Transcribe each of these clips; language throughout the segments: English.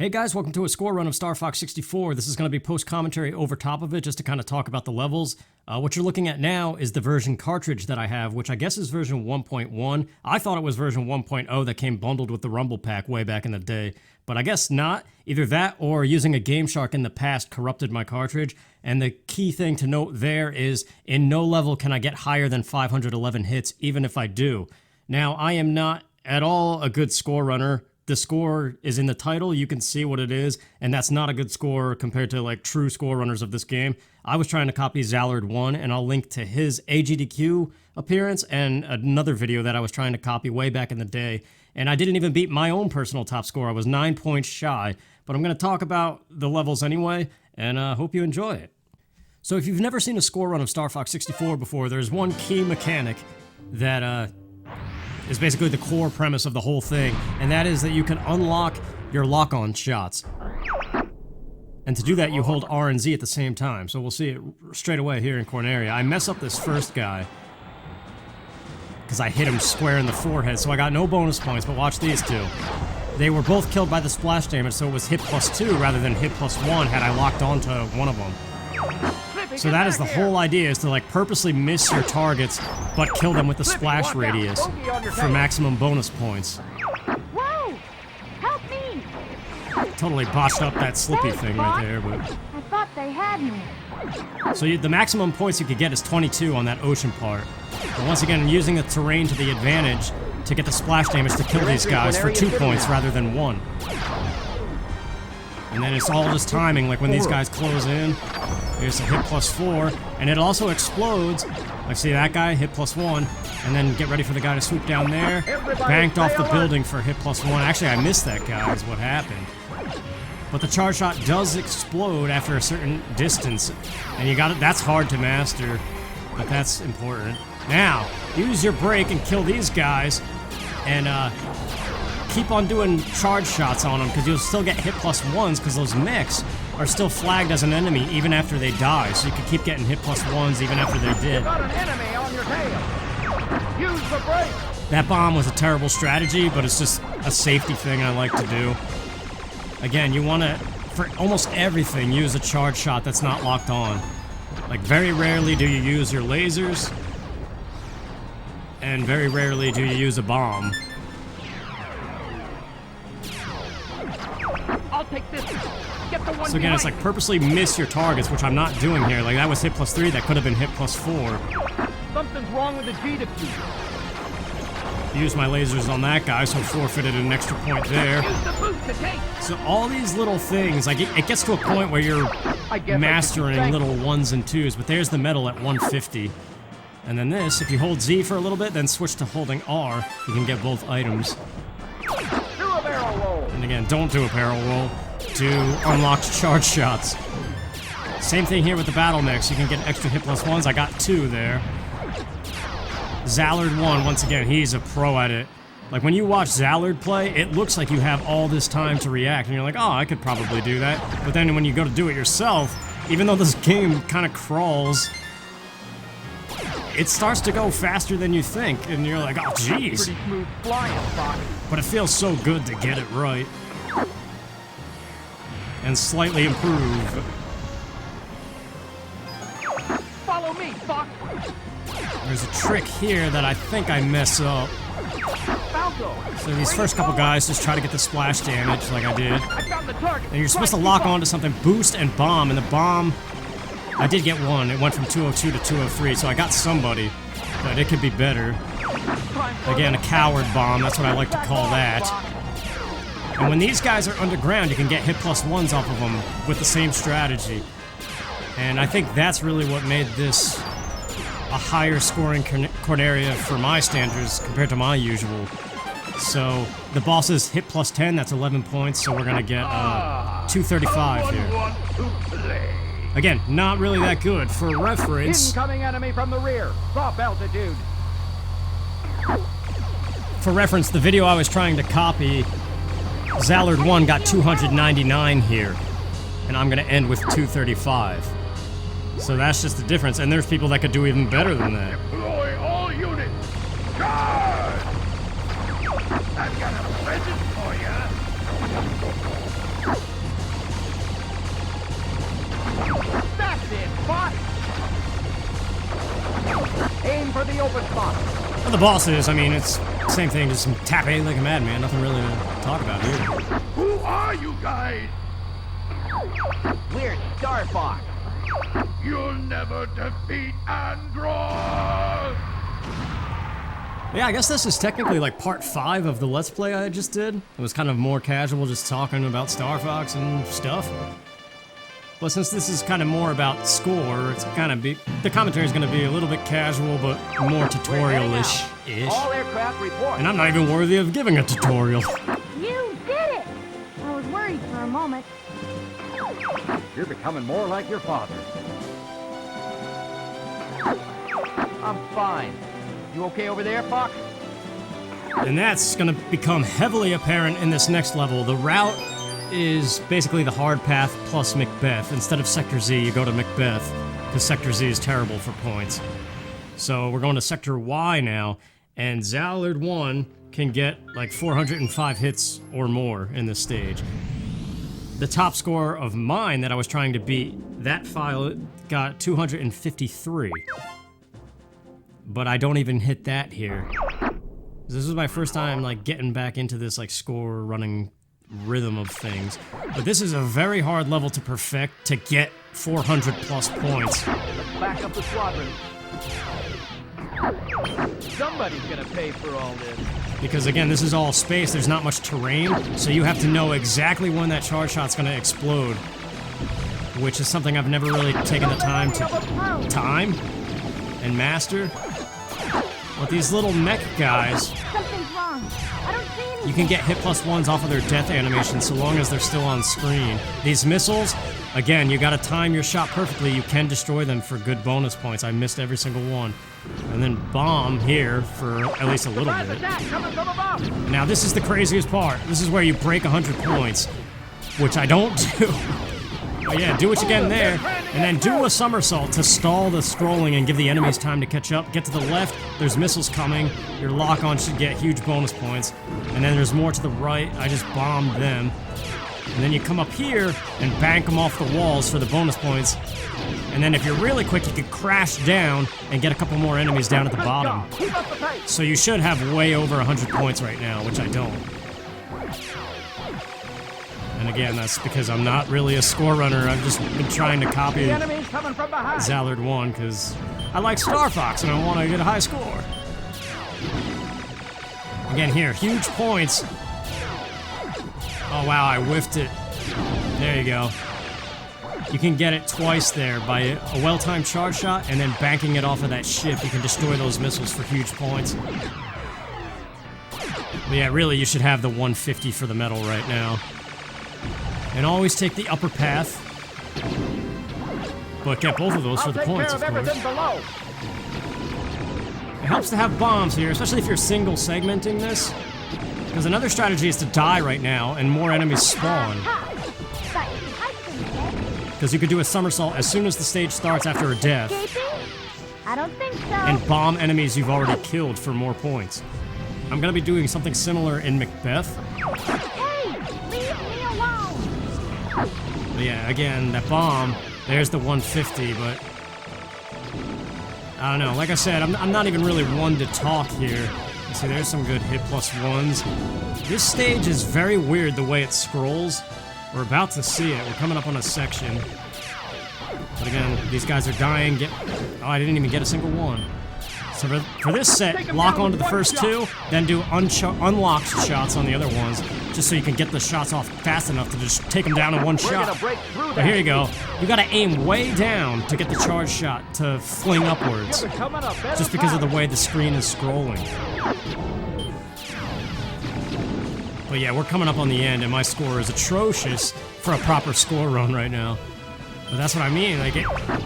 Hey guys, welcome to a score run of Star Fox 64. This is going to be post-commentary over top of it just to kind of talk about the levels. What you're looking at now is the version cartridge that I have, which I guess is version 1.1. I thought it was version 1.0 that came bundled with the Rumble Pack way back in the day, but I guess not. Either that or using a Game Shark in the past corrupted my cartridge, and the key thing to note there is in no level can I get higher than 511 hits, even if I do. Now, I am not at all a good score runner. The score is in the title, you can see what it is, and that's not a good score compared to like true score runners of this game. I was trying to copy Zallard 1, and I'll link to his AGDQ appearance and another video that I was trying to copy way back in the day, and I didn't even beat my own personal top score. I was 9 points shy, but I'm going to talk about the levels anyway, and hope you enjoy it. So if you've never seen a score run of Star Fox 64 before, there's one key mechanic that is basically the core premise of the whole thing, and that is that you can unlock your lock-on shots. And to do that, you hold R and Z at the same time, so we'll see it straight away here in Corneria. I mess up this first guy, because I hit him square in the forehead, so I got no bonus points, but watch these two. They were both killed by the splash damage, so it was hit +2 rather than hit +1 had I locked onto one of them. So that is the whole idea, is to like purposely miss your targets, but kill them with the splash radius for maximum bonus points. Whoa! Help me! Totally botched up that slippy thing right there, but... I thought they had me. So the maximum points you could get is 22 on that ocean part. But once again, using the terrain to the advantage to get the splash damage to kill these guys for 2 points rather than 1. And then it's all just timing, like when these guys close in, there's a hit +4, and it also explodes. Like, see that guy, hit +1, and then get ready for the guy to swoop down there. Banked off the building for hit +1. Actually, I missed that guy, is what happened. But the charge shot does explode after a certain distance, and you got it. That's hard to master, but that's important. Now, use your brake and kill these guys, and keep on doing charge shots on them, because you'll still get hit +1s, because those mechs are still flagged as an enemy even after they die, so you can keep getting hit +1s even after they're dead. Got an enemy on your tail. Use the brake. That bomb was a terrible strategy, but it's just a safety thing I like to do. Again, you want to, for almost everything, use a charge shot that's not locked on. Like, very rarely do you use your lasers, and very rarely do you use a bomb. I'll take this. Get the one So again, it's like purposely miss your targets, which I'm not doing here. Like, that was hit +3, that could have been hit +4. Something's wrong with the G diffuser. Used my lasers on that guy, so forfeited an extra point there. Use the boost to take. So all these little things, like it gets to a point where you're mastering little 1s and 2s, but there's the medal at 150. And then this, if you hold Z for a little bit, then switch to holding R, you can get both items. Do a barrel roll. And again, don't do a barrel roll to unlock charge shots. Same thing here with the battle mix, you can get extra hit +1s, I got 2 there. Zallard 1, once again, he's a pro at it. Like, when you watch Zallard play, it looks like you have all this time to react, and you're like, oh, I could probably do that. But then when you go to do it yourself, even though this game kind of crawls, it starts to go faster than you think, and you're like, oh, jeez. Pretty smooth flying, Fox. But it feels so good to get it right. And slightly improve. Follow me, Fox. There's a trick here that I think I mess up. Falco. So these first couple guys just try to get the splash damage like I did. I found the target. And you're supposed to lock onto something, boost and bomb, and the bomb, I did get one. It went from 202 to 203, so I got somebody, but it could be better. Again, a coward bomb, that's what I like to call that. And when these guys are underground, you can get hit +1s off of them with the same strategy. And I think that's really what made this a higher scoring Corneria for my standards compared to my usual. So the boss is hit +10, that's 11 points, so we're gonna get 235 here. Again, not really that good. For reference, Incoming enemy from the rear. Drop altitude. the video I was trying to copy, Zallard 1 got 299 here, and I'm gonna end with 235. So that's just the difference, and there's people that could do even better than that. Deploy all units. Charge! I've got a present for you. For the bosses, I mean, it's same thing, just tap A like a madman. Nothing really to talk about here. Who are you guys? We're Star Fox. You'll never defeat Andross! Yeah, I guess this is technically like part 5 of the Let's Play I just did. It was kind of more casual, just talking about Star Fox and stuff. But since this is kind of more about score, it's kind of the commentary is going to be a little bit casual, but more tutorial-ish. All aircraft report. And I'm not even worthy of giving a tutorial. You did it! I was worried for a moment. You're becoming more like your father. I'm fine. You okay over there, Fox? And that's going to become heavily apparent in this next level. The route is basically the hard path plus Macbeth. Instead of Sector Z, you go to Macbeth, because Sector Z is terrible for points. So we're going to Sector Y now, and Zallard 1 can get like 405 hits or more in this stage. The top score of mine that I was trying to beat, that file got 253. But I don't even hit that here. This is my first time like getting back into this like score running rhythm of things. But this is a very hard level to perfect to get 400 plus points. Let's back up the squadron. Somebody's gonna pay for all this. Because again, this is all space, there's not much terrain, so you have to know exactly when that charge shot's gonna explode. Which is something I've never really taken the time to and master. But these little mech guys, Something's wrong. I don't see anything. you can get hit plus ones off of their death animation so long as they're still on screen. These missiles, again, you gotta time your shot perfectly. You can destroy them for good bonus points. I missed every single one. And then bomb here for at least a little bit. Coming from above! Now this is the craziest part. This is where you break 100 points, which I don't do. But yeah, do what you can there, and then do a somersault to stall the scrolling and give the enemies time to catch up. Get to the left, there's missiles coming. Your lock-on should get huge bonus points. And then there's more to the right. I just bombed them. And then you come up here and bank them off the walls for the bonus points. And then if you're really quick, you can crash down and get a couple more enemies down at the bottom. So you should have way over 100 points right now, which I don't. And again, that's because I'm not really a score runner. I've just been trying to copy The enemy's coming from behind! Zallard 1 because I like Star Fox and I want to get a high score. Again here, huge points. Oh wow, I whiffed it. There you go. You can get it twice there by a well-timed charge shot and then banking it off of that ship. You can destroy those missiles for huge points. But yeah, really, you should have the 150 for the medal right now. And always take the upper path. But get both of those for the points, of course. Everything below. It helps to have bombs here, especially if you're single segmenting this. Because another strategy is to die right now and more enemies spawn. Because you could do a somersault as soon as the stage starts after a death. Escaping? I don't think so. And bomb enemies you've already killed for more points. I'm going to be doing something similar in Macbeth. Hey, leave me alone. But yeah, again, that bomb, there's the 150, but I don't know. Like I said, I'm not even really one to talk here. You see, there's some good hit plus ones. This stage is very weird the way it scrolls. We're about to see it. We're coming up on a section. But again, these guys are dying. Oh, I didn't even get a single one. So for this set, lock onto the first two, then do unlocked shots on the other ones, just so you can get the shots off fast enough to just take them down in one shot. But here you go. You gotta aim way down to get the charge shot to fling upwards, just because of the way the screen is scrolling. But yeah, we're coming up on the end, and my score is atrocious for a proper score run right now. But that's what I mean, like,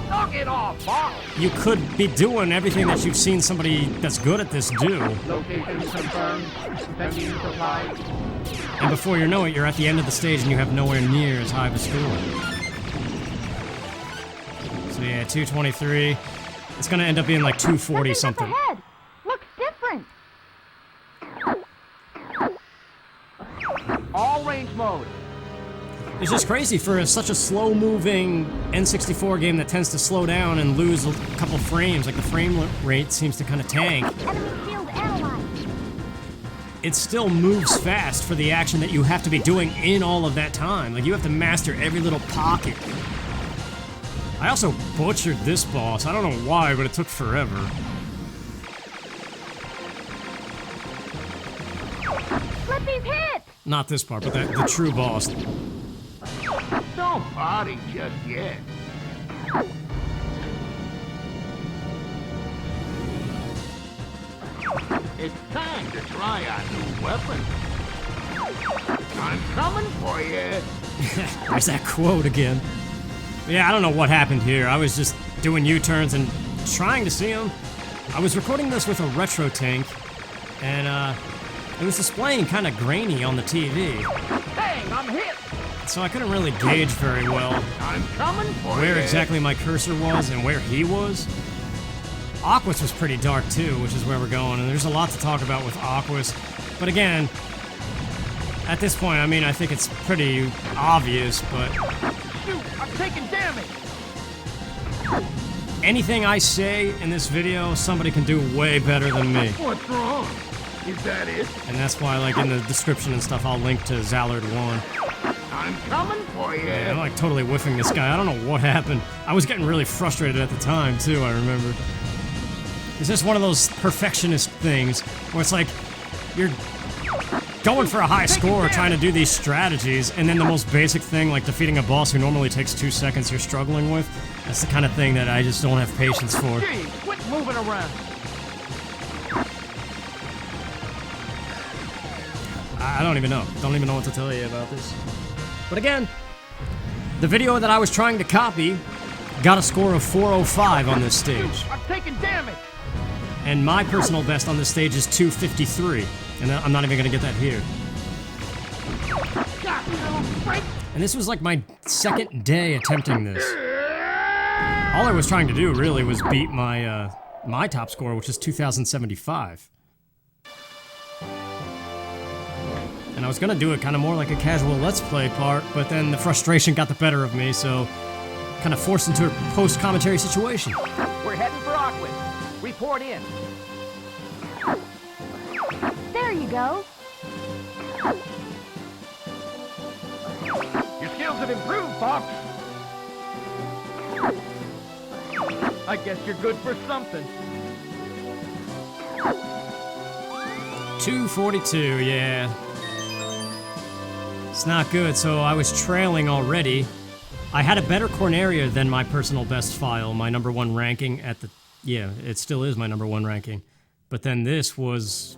Knock it off, Fox! you could be doing everything that you've seen somebody that's good at this do. Location confirmed. Sending supplies. And before you know it, you're at the end of the stage and you have nowhere near as high of a score. So yeah, 223. It's gonna end up being like 240 something. Up ahead. Looks different. All range mode. It's just crazy for such a slow-moving N64 game that tends to slow down and lose a couple frames. Like, the frame rate seems to kind of tank. Enemy field it still moves fast for the action that you have to be doing in all of that time. Like, you have to master every little pocket. I also butchered this boss. I don't know why, but it took forever. Flip these hits! Not this part, but the true boss. Don't party just yet. It's time to try our new weapon. I'm coming for you. There's that quote again. Yeah, I don't know what happened here. I was just doing U-turns and trying to see them. I was recording this with a retro tank, and it was displaying kind of grainy on the TV. Dang, I'm hit. So I couldn't really gauge very well I'm coming for you. where exactly my cursor was and where he was. Aquas was pretty dark too, which is where we're going, and there's a lot to talk about with Aquas. But again, at this point, I mean, I think it's pretty obvious, but Shoot, I'm taking damage. anything I say in this video, somebody can do way better than me. What's wrong? Is that it? And that's why, like, in the description and stuff, I'll link to Zallard 1. I'm coming for you. I'm like totally whiffing this guy. I don't know what happened. I was getting really frustrated at the time too, I remember. It's just one of those perfectionist things where it's like you're going for a high score, trying to do these strategies, and then the most basic thing, like defeating a boss who normally takes 2 seconds, you're struggling with. That's the kind of thing that I just don't have patience for. Gee, quit moving around. I don't even know. Don't even know what to tell you about this. But again, the video that I was trying to copy got a score of 405 on this stage. I'm taking damage. And my personal best on this stage is 253. And I'm not even gonna get that here. Got me, little freak. And this was like my second day attempting this. All I was trying to do really was beat my my top score, which is 2075. And I was gonna do it kind of more like a casual Let's Play part, but then the frustration got the better of me, so kind of forced into a post-commentary situation. We're heading for Aquas. Report in. There you go. Your skills have improved, Fox. I guess you're good for something. 242, yeah. It's not good, so I was trailing already. I had a better Corneria than my personal best file, my #1 ranking at the... Yeah, it still is my #1 ranking. But then this was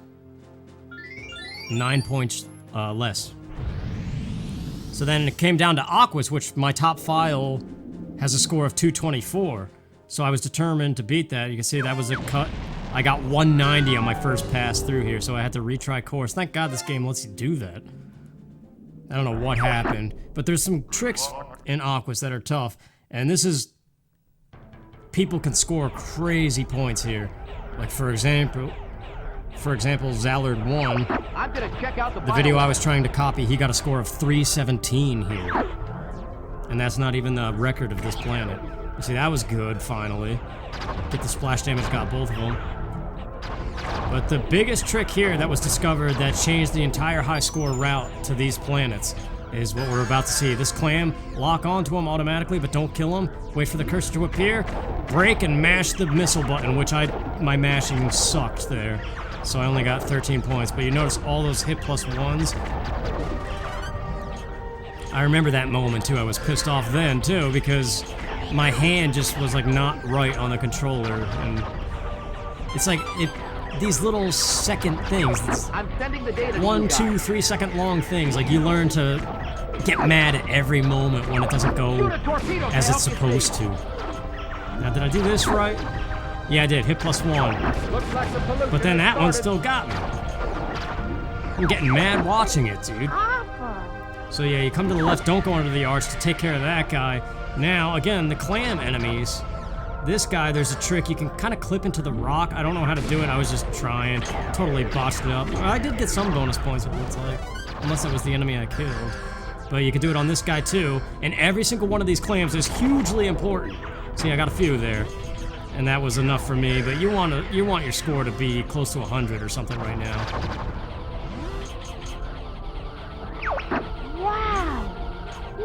9 points less. So then it came down to Aquas, which my top file has a score of 224. So I was determined to beat that. You can see that was a cut. I got 190 on my first pass through here, so I had to retry course. Thank God this game lets you do that. I don't know what happened, but there's some tricks in Aquas that are tough, and this is... People can score crazy points here. Like, for example, Zallard 1, I'm gonna check out the video I was trying to copy, he got a score of 317 here. And that's not even the record of this planet. You see, that was good, finally. Get the splash damage, got both of them. But the biggest trick here that was discovered that changed the entire high score route to these planets is what we're about to see. This clam, lock onto him automatically, but don't kill him. Wait for the cursor to appear, break and mash the missile button, which my mashing sucked there. So I only got 13 points, but you notice all those hit +1s. I remember that moment too. I was pissed off then too, because my hand just was like not right on the controller, and it's like these little second things, I'm sending the data. 1, 2, 3 second long things, like you learn to get mad at every moment when it doesn't go as it's supposed to. Now, did I do this right? Yeah, I did. Hit +1. Looks like the pollution But then has that one started. still got me. I'm getting mad watching it, dude. Awful. So yeah, you come to the left, don't go under the arch to take care of that guy. Now, again, the clam enemies. This guy, there's a trick. You can kind of clip into the rock. I don't know how to do it. I was just trying. Totally botched it up. I did get some bonus points, it looks like. Unless that was the enemy I killed. But you can do it on this guy too. And every single one of these clams is hugely important. See, I got a few there. And that was enough for me. But you want your score to be close to 100 or something right now.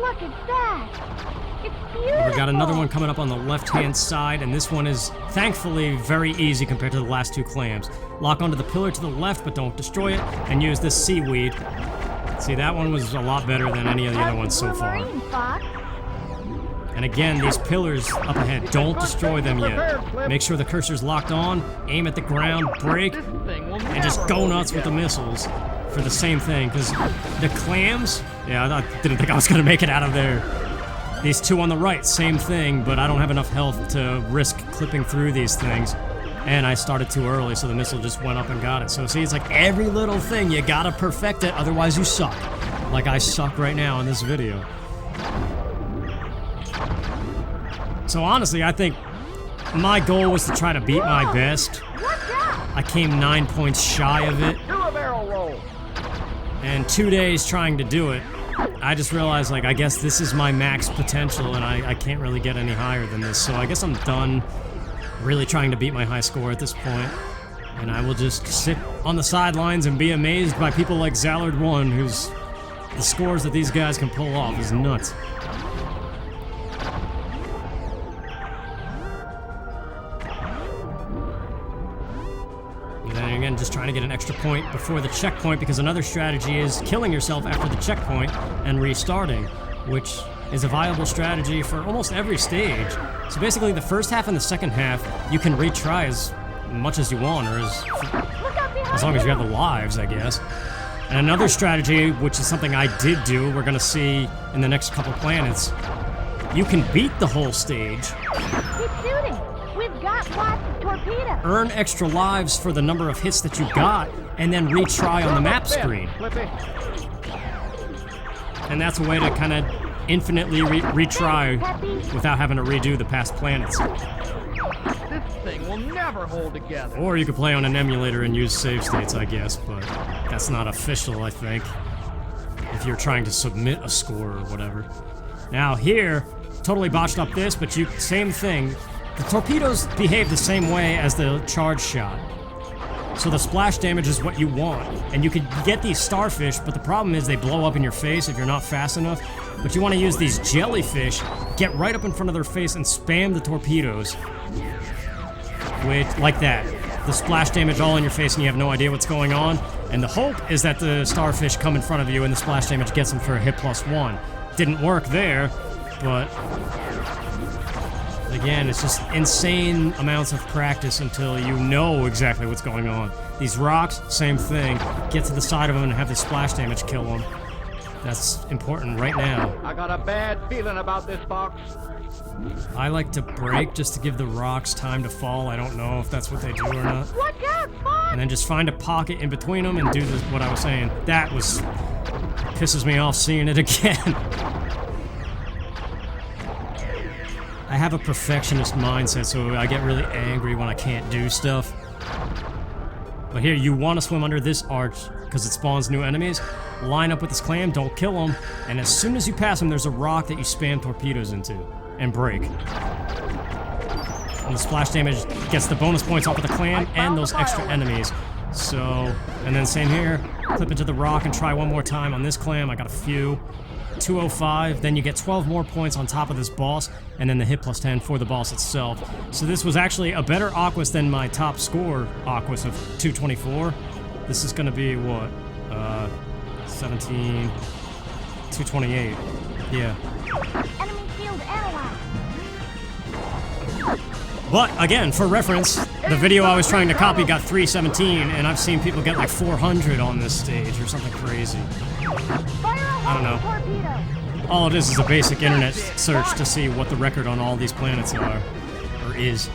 Look at that! It's beautiful! We got another one coming up on the left-hand side, and this one is, thankfully, very easy compared to the last two clams. Lock onto the pillar to the left, but don't destroy it, and use this seaweed. See, that one was a lot better than any of the other ones so far. And again, these pillars up ahead, don't destroy them yet. Make sure the cursor's locked on, aim at the ground, break, and just go nuts with the missiles for the same thing, because the clams, yeah, I didn't think I was going to make it out of there. These two on the right, same thing, but I don't have enough health to risk clipping through these things. And I started too early, so the missile just went up and got it. So see, it's like every little thing, you gotta perfect it, otherwise you suck. Like I suck right now in this video. So honestly, I think my goal was to try to beat my best. I came 9 points shy of it. Do a barrel roll. And 2 days trying to do it, I just realized, like, I guess this is my max potential, and I can't really get any higher than this. So I guess I'm done really trying to beat my high score at this point. And I will just sit on the sidelines and be amazed by people like Zallard1, who's the scores that these guys can pull off is nuts. And then again, just trying to get an extra point before the checkpoint, because another strategy is killing yourself after the checkpoint and restarting, which is a viable strategy for almost every stage. So basically, the first half and the second half, you can retry as much as you want, or as long as you have the lives, I guess. And another strategy, which is something I did do, we're gonna see in the next couple planets, you can beat the whole stage. Keep shooting! We've got lots of torpedoes! Earn extra lives for the number of hits that you got, and then retry on the map screen. And that's a way to kind of infinitely retry without having to redo the past planets. This thing will never hold together. Or you could play on an emulator and use save states, I guess, but that's not official, I think, if you're trying to submit a score or whatever. Now here, totally botched up this, but same thing. The torpedoes behave the same way as the charge shot. So the splash damage is what you want. And you could get these starfish, but the problem is they blow up in your face if you're not fast enough. But you want to use these jellyfish, get right up in front of their face and spam the torpedoes. Like that. The splash damage all in your face and you have no idea what's going on. And the hope is that the starfish come in front of you and the splash damage gets them for a hit +1. Didn't work there, but again, it's just insane amounts of practice until you know exactly what's going on. These rocks, same thing. Get to the side of them and have the splash damage kill them. That's important right now. I got a bad feeling about this box. I like to break just to give the rocks time to fall. I don't know if that's what they do or not. Watch out, Bob! And then just find a pocket in between them and do what I was saying. That pisses me off seeing it again. I have a perfectionist mindset, so I get really angry when I can't do stuff. But here, you want to swim under this arch, because it spawns new enemies. Line up with this clam, don't kill them, and as soon as you pass them, there's a rock that you spam torpedoes into, and break. And the splash damage gets the bonus points off of the clam and those extra enemies. So, and then same here, clip into the rock and try one more time on this clam. I got a few. 205, then you get 12 more points on top of this boss, and then the hit +10 for the boss itself. So this was actually a better Aquas than my top score Aquas of 224. This is gonna be what? 17, 228. Yeah. Enemy field analyzed. But again, for reference, the video I was trying to copy got 317, and I've seen people get like 400 on this stage or something crazy. I don't know. All it is a basic internet search to see what the record on all these planets are, or is.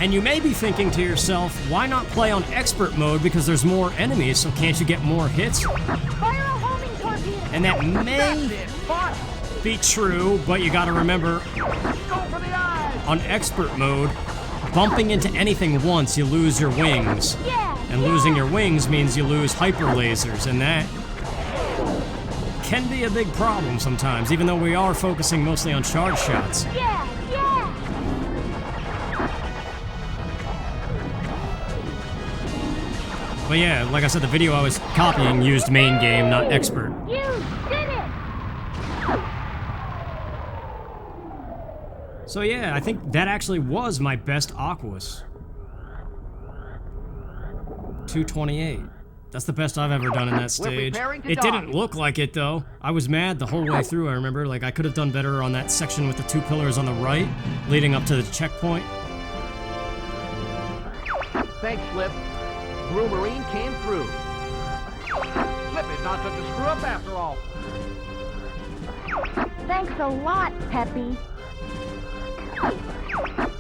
And you may be thinking to yourself, why not play on expert mode because there's more enemies, so can't you get more hits? And that may be true, but you gotta remember, on expert mode, bumping into anything once, you lose your wings. And losing your wings means you lose hyper lasers, and that can be a big problem sometimes, even though we are focusing mostly on charge shots. But yeah, like I said, the video I was copying used main game, not expert. So yeah, I think that actually was my best Aquas. 228. That's the best I've ever done in that stage. It didn't look like it though. I was mad the whole way through, I remember. Like, I could have done better on that section with the 2 pillars on the right, leading up to the checkpoint. Thanks, Flip. Blue Marine came through. Flip is not such a screw-up after all. Thanks a lot, Peppy.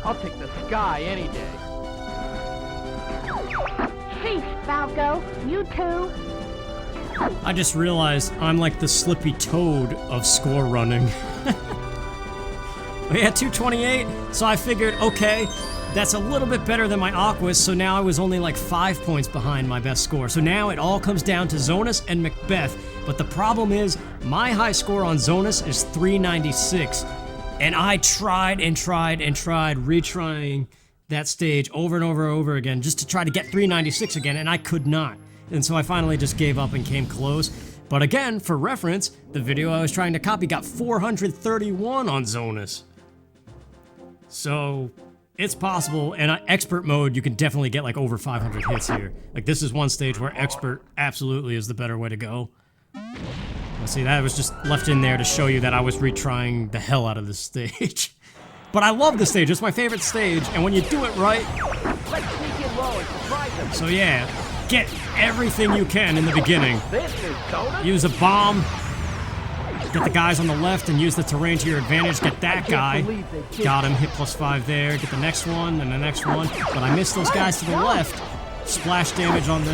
I'll take the sky any day. Sheesh, Falco. You too. I just realized I'm like the Slippy Toad of score running. We had 228, so I figured, okay, that's a little bit better than my Aquas, so now I was only like 5 points behind my best score. So now it all comes down to Zonus and Macbeth, but the problem is, my high score on Zonus is 396, and I tried and tried and tried retrying that stage over and over and over again just to try to get 396 again, and I could not. And so I finally just gave up and came close. But again, for reference, the video I was trying to copy got 431 on Zonus. So it's possible, and expert mode, you can definitely get like over 500 hits here. Like, this is one stage where expert absolutely is the better way to go. Let's see, that was just left in there to show you that I was retrying the hell out of this stage. But I love this stage, it's my favorite stage, and when you do it right... Let's sneak in low and surprise them. So yeah, get everything you can in the beginning. This is Zonus. Use a bomb, get the guys on the left and use the terrain to your advantage, get that guy. Got him, hit +5 there, get the next one, and the next one. But I missed those guys to the left. Splash damage on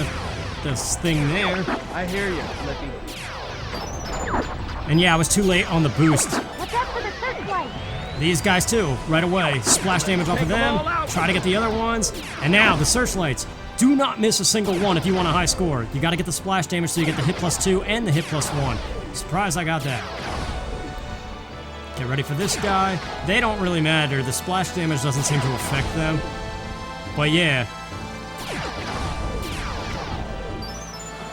this thing there. I hear you, Slippy. And yeah, I was too late on the boost. Watch out for the searchlight. These guys too, right away. Splash damage off of them, try to get the other ones. And now, the searchlights. Do not miss a single one if you want a high score. You gotta get the splash damage so you get the hit +2 and the hit +1. Surprised I got that. Get ready for this guy. They don't really matter. The splash damage doesn't seem to affect them. But yeah.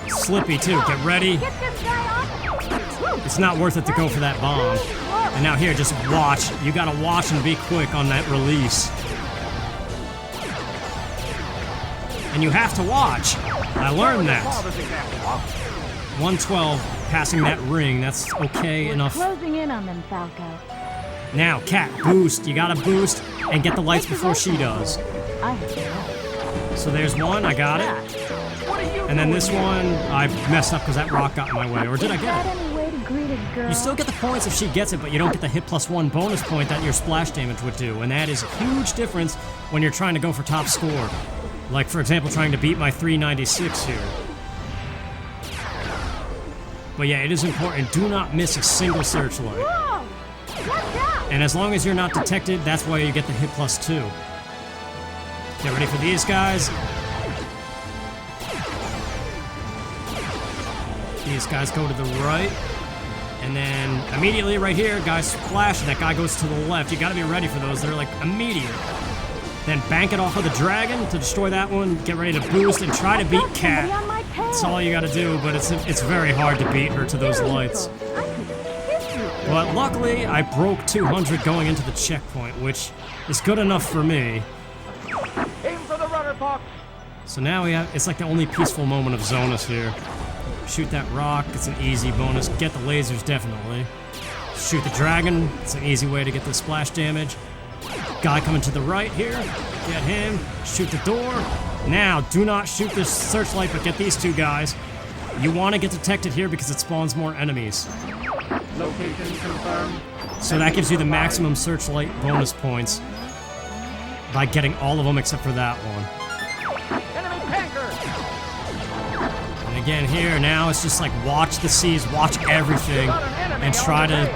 Slippy too, get ready. Get this guy off. It's not worth it to go for that bomb. And now here, just watch. You gotta watch and be quick on that release. And you have to watch. I learned that. 112, passing that ring, that's okay enough. Closing in on them, Falco. Now, Cat, boost. You gotta boost and get the lights before she does. I have to. So there's one, I got it. And then this one, I messed up because that rock got in my way. Or did I get it? Any way to greet a girl? You still get the points if she gets it, but you don't get the hit +1 bonus point that your splash damage would do. And that is a huge difference when you're trying to go for top score. Like, for example, trying to beat my 396 here. But yeah, it is important. Do not miss a single searchlight. Whoa! Watch out! And as long as you're not detected, that's why you get the hit +2. Get ready for these guys. These guys go to the right. And then immediately right here, guys splash, and that guy goes to the left. You gotta be ready for those. They're like immediate. Then bank it off of the dragon to destroy that one. Get ready to boost and try to beat Cat. That's all you gotta do, but it's very hard to beat her to those lights. But luckily, I broke 200 going into the checkpoint, which is good enough for me. Aim for the runner, Fox. So now we have, it's like the only peaceful moment of Zonus here. Shoot that rock, it's an easy bonus. Get the lasers, definitely. Shoot the dragon, it's an easy way to get the splash damage. Guy coming to the right here, get him, shoot the door. Now, do not shoot this searchlight, but get these two guys. You want to get detected here because it spawns more enemies. Location confirmed. So that gives you the maximum searchlight bonus points by getting all of them except for that one. Enemy tanker. And again here, now it's just like watch the seas, watch everything, and try to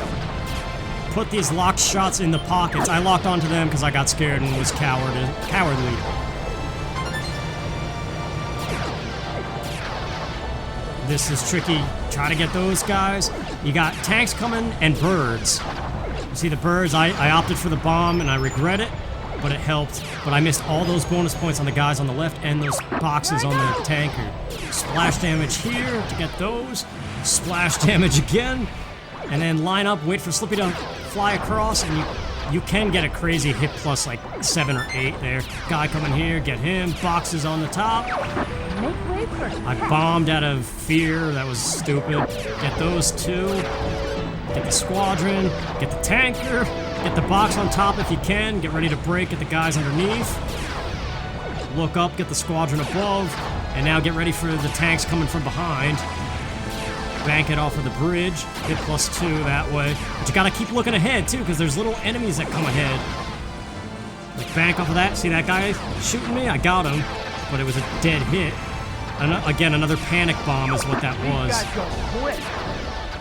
put these locked shots in the pockets. I locked onto them because I got scared and was cowardly. This is tricky. Try to get those guys. You got tanks coming and birds. You see the birds? I opted for the bomb and I regret it, but it helped. But I missed all those bonus points on the guys on the left and those boxes on the tanker. Splash damage here to get those. Splash damage again. And then line up, wait for Slippy to fly across, and you you can get a crazy hit plus like 7 or 8 there. Guy coming here, get him. Boxes on the top. Make way for I bombed out of fear. That was stupid. Get those 2. Get the squadron. Get the tanker. Get the box on top if you can. Get ready to break at the guys underneath. Look up, get the squadron above. And now get ready for the tanks coming from behind. Bank it off of the bridge. Hit plus 2 that way. But you gotta keep looking ahead too, because there's little enemies that come ahead. Like bank off of that. See that guy shooting me? I got him, but it was a dead hit. Again, another panic bomb is what that was. These guys don't quit.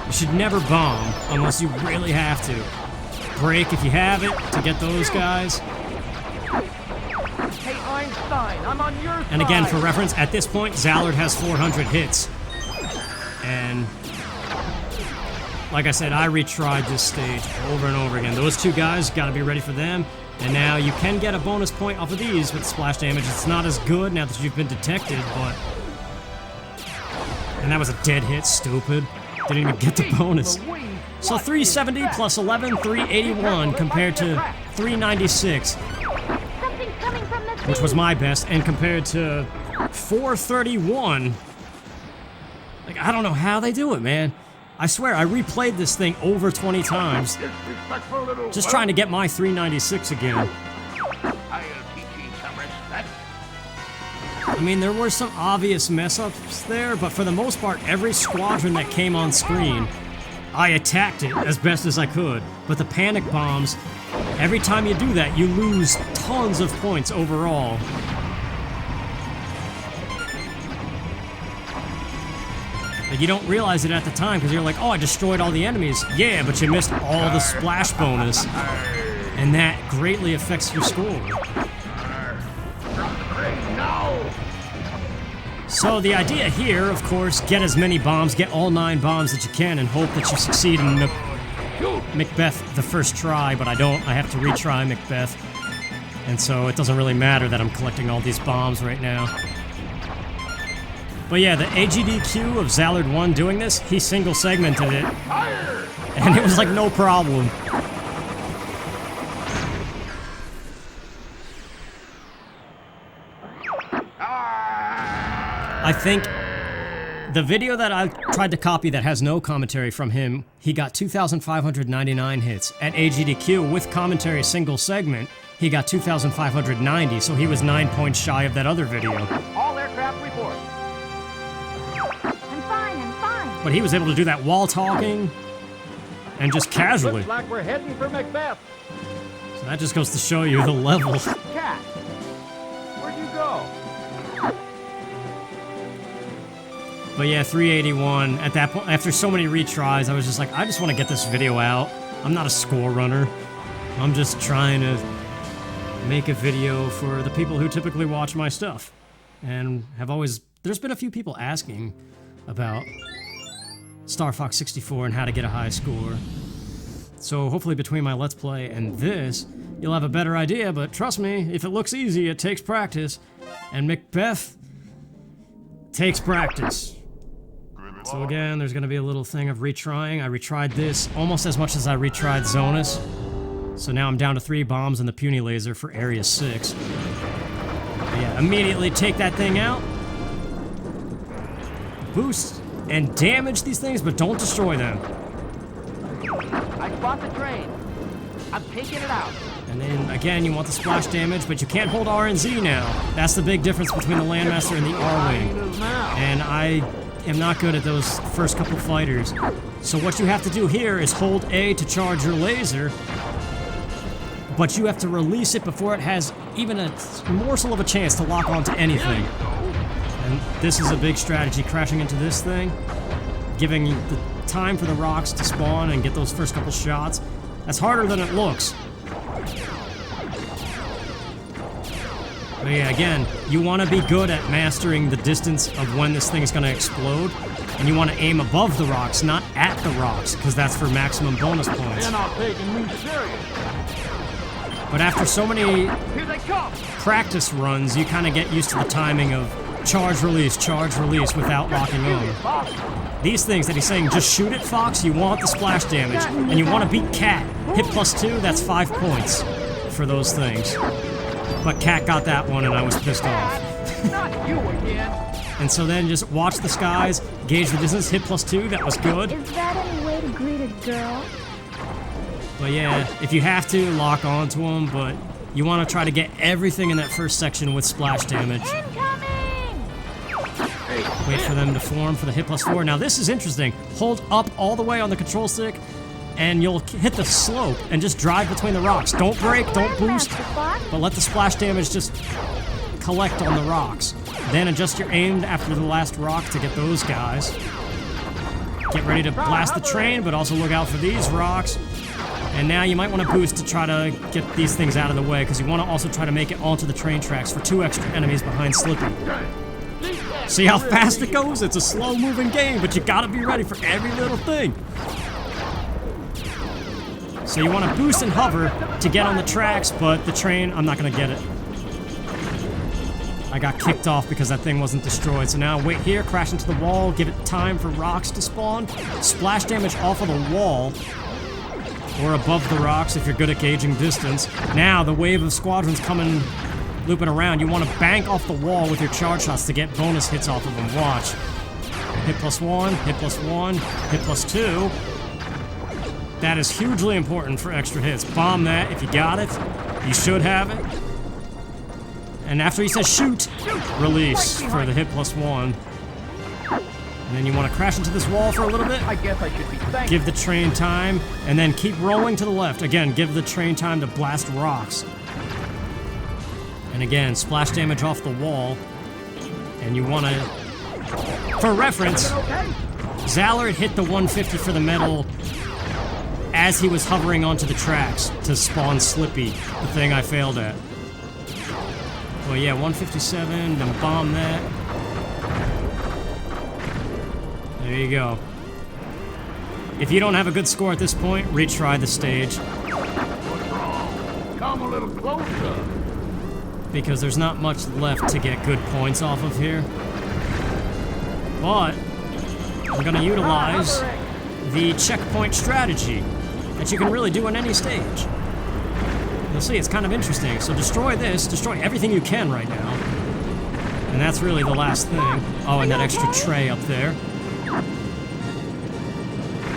You should never bomb unless you really have to. Break if you have it to get those guys. Hey, Einstein, I'm on your side. And again, for reference, at this point, Zallard has 400 hits. And like I said, I retried this stage over and over again. Those 2 guys, gotta be ready for them. And now you can get a bonus point off of these with splash damage. It's not as good now that you've been detected, but... And that was a dead hit, stupid. Didn't even get the bonus. So 370 plus 11, 381 compared to 396. something coming from the Which was my best, and compared to 431. Like, I don't know how they do it, man. I swear, I replayed this thing over 20 times. Disrespectful little Just whelp. trying to get my 396 again. I'll teach you some respect. I mean, there were some obvious mess-ups there, but for the most part, every squadron that came on screen, I attacked it as best as I could. But the panic bombs, every time you do that, you lose tons of points overall. Like, you don't realize it at the time because you're like, oh, I destroyed all the enemies. Yeah, but you missed all the splash bonus. And that greatly affects your score. No! So the idea here, of course, get as many bombs, get all 9 bombs that you can, and hope that you succeed in Macbeth the first try, but I don't. I have to retry Macbeth. And so it doesn't really matter that I'm collecting all these bombs right now. But yeah, the AGDQ of Zallard 1 doing this, he single segmented it. And it was like no problem. I think the video that I tried to copy that has no commentary from him, he got 2,599 hits. At AGDQ, with commentary single segment, he got 2,590, so he was 9 points shy of that other video. All aircraft report. I'm fine. But he was able to do that while talking, and just casually. Looks like we're heading for Macbeth. So that just goes to show you the level. Cat, where'd you go? But yeah, 381. At that point, after so many retries, I was just like, I just want to get this video out. I'm not a score runner. I'm just trying to make a video for the people who typically watch my stuff. And have always... There's been a few people asking about Star Fox 64 and how to get a high score. So hopefully between my Let's Play and this, you'll have a better idea, but trust me, if it looks easy, it takes practice. And Macbeth takes practice. So again, there's gonna be a little thing of retrying. I retried this almost as much as I retried Zonus. So now I'm down to 3 bombs and the puny laser for Area 6. But yeah, immediately take that thing out. Boost and damage these things, but don't destroy them. I spot the train. I'm taking it out. And then again, you want the splash damage, but you can't hold RNZ now. That's the big difference between the Landmaster and the R-Wing. And I am not good at those first couple fighters. So what you have to do here is hold A to charge your laser, but you have to release it before it has even a morsel of a chance to lock onto anything. And this is a big strategy, crashing into this thing, giving you the time for the rocks to spawn and get those first couple shots. That's harder than it looks. But yeah, again, you want to be good at mastering the distance of when this thing is going to explode, and you want to aim above the rocks, not at the rocks, because that's for maximum bonus points. You're not taking me serious. But after so many Here they come. practice runs, you kind of get used to the timing of charge release without locking on. these things that he's saying, just shoot it, Fox, you want the splash damage. And you want to beat Cat. Hit +2, that's 5 points for those things. But Cat got that one and I was pissed off. Not you again. And so then just watch the skies, gauge the distance, hit +2, that was good. Is that any way to greet a girl? But yeah, if you have to, lock onto them, but you want to try to get everything in that first section with splash damage. Incoming! Wait for them to form for the hit +4. Now this is interesting. Hold up all the way on the control stick, and you'll hit the slope and just drive between the rocks. Don't brake, don't boost, but let the splash damage just collect on the rocks. Then adjust your aim after the last rock to get those guys. Get ready to blast the train, but also look out for these rocks. And now you might want to boost to try to get these things out of the way, because you want to also try to make it onto the train tracks for 2 extra enemies behind Slippy. See how fast it goes? It's a slow-moving game, but you gotta be ready for every little thing. So you want to boost and hover to get on the tracks, but the train, I'm not gonna get it. I got kicked off because that thing wasn't destroyed. So now wait here, crash into the wall, give it time for rocks to spawn. Splash damage off of the wall, or above the rocks if you're good at gauging distance. Now the wave of squadrons coming, looping around. You want to bank off the wall with your charge shots to get bonus hits off of them. Watch. Hit +1, hit +1, hit +2. That is hugely important for extra hits. Bomb that if you got it. You should have it. And after he says shoot, release for the hit +1. And then you want to crash into this wall for a little bit. I guess I should be thankful. Give the train time, and then keep rolling to the left. Again, give the train time to blast rocks. And again, splash damage off the wall. And you want to, for reference, Zallard hit the 150 for the medal as he was hovering onto the tracks to spawn Slippy, the thing I failed at. Well, yeah, 157, then bomb that. There you go. If you don't have a good score at this point, retry the stage. What's wrong? Come a little closer. Because there's not much left to get good points off of here. But I'm gonna utilize the checkpoint strategy that you can really do on any stage. You'll see, it's kind of interesting. So destroy this, destroy everything you can right now. And that's really the last thing. Oh, and that extra tray up there.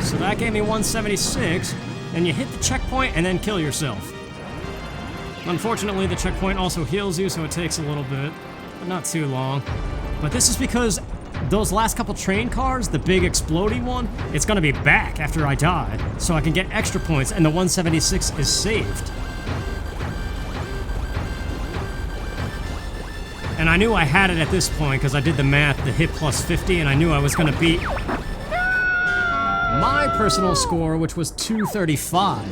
So that gave me 176, and you hit the checkpoint and then kill yourself. Unfortunately, the checkpoint also heals you, so it takes a little bit, but not too long. But this is because those last couple train cars, the big explodey one, it's gonna be back after I die, so I can get extra points, and the 176 is saved. And I knew I had it at this point because I did the math, the hit +50, and I knew I was gonna beat my personal score, which was 235.